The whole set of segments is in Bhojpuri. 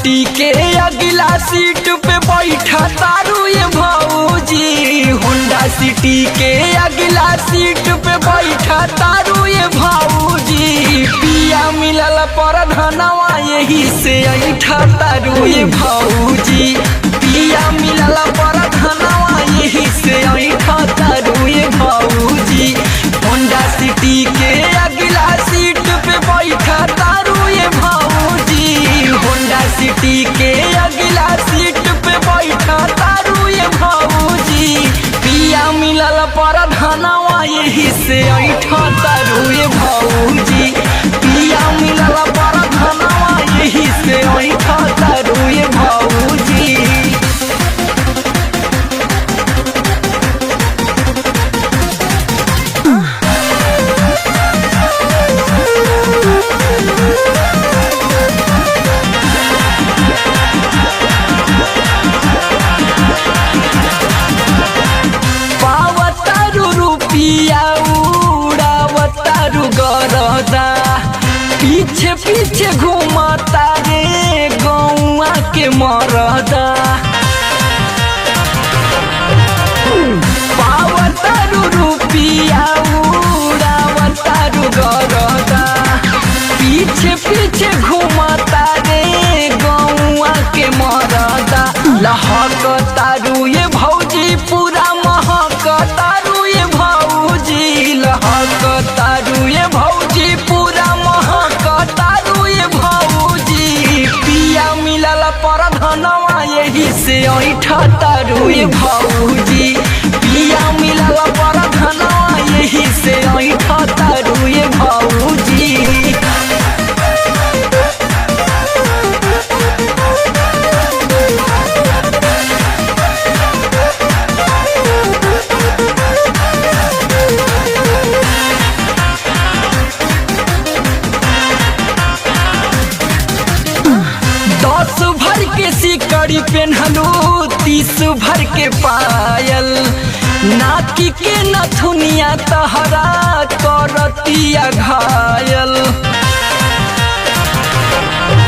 सिटी के अगला सीट पे बैठा तारू ये भाऊजी। होंडा सिटी के अगला सीट पे बैठा तारू ये भाऊजी। पिया मिलल पर धनवा यही से ऐठा तारू ये भाऊजी। पिया मिलल पर धनवा यही से ऐठा तारू ये भाऊजी। होंडा सिटी के अगला सीट पे बैठा तारू ये भाऊजी। होंडा सिटी के अगला सीट पे बैठा तारू ये भाऊजी। पिया मिलल पर धनवा यही से ऐठा तारू ये भाऊजी। पिया मिलल पर धनवा यही से ऐठा तारू ये भाऊजी। पीछे पीछे घूमता रे गौआ के मरदा। पावतारू रुपिया उड़ावतारू गरदा। पीछे पीछे घूमता रे गौआ के मरदा। लहकतारू ये भौजी पूरा महकतारू ये भौजी। लहकतारू ये भौजी पूरा महकतारू ये भौजी। पिया मिलल पर धनवा यही से ऐठा तारू ये भौजी। पिया मिलल पर धनवा यही से ऐठा तारू ये भौजी। सिकड़ी पेन्हलू 30 भर के पायल। नाकी के नथुनिया तहरा करतिया घायल।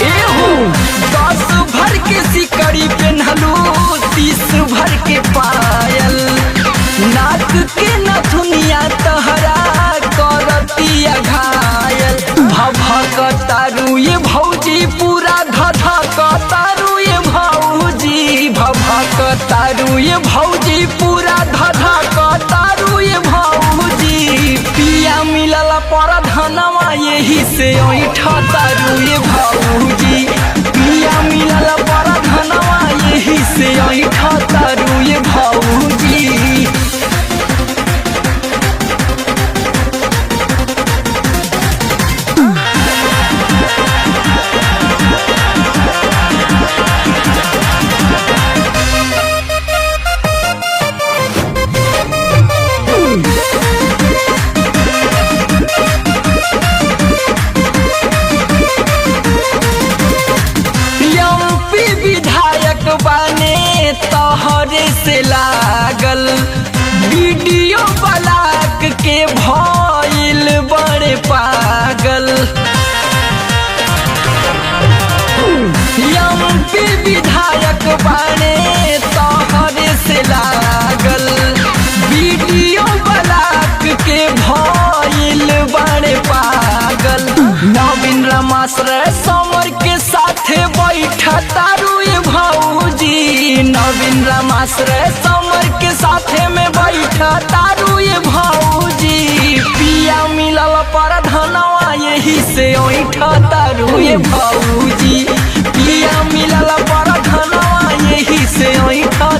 एहू 10 भर के सिकड़ी पेन्हलू 30 भर के पायल। नाक के नथुनिया तहरा करतिया घायल। भभकतारू ये भौजी पूरा धधकतारू ये भौजी। भभकतारू ये भौजी पूरा धधकतारू ये भौजी। पिया मिलल पर धनवा यही से ऐठा तारू ये भौजी। पिया मिलल पर धनवा यही से ऐठा तारू ये भौजी। बने तोहरे से लागल। वीडियो ब्लॉक के भइल बड़े पागल। एमपी विधायक बने तोहरे से लागल। वीडियो ब्लॉक के भइल बड़े पागल। नवीन रमाश्रय समर के साथे बैठा तारू ये भौजी। नवीन रमाश्रय समर के साथे में बैठा तारू ये भौजी। पिया मिलल पर धनवा यही से ऐठा तारू ये भौजी। पिया मिलल पर धनवा यही से ऐठा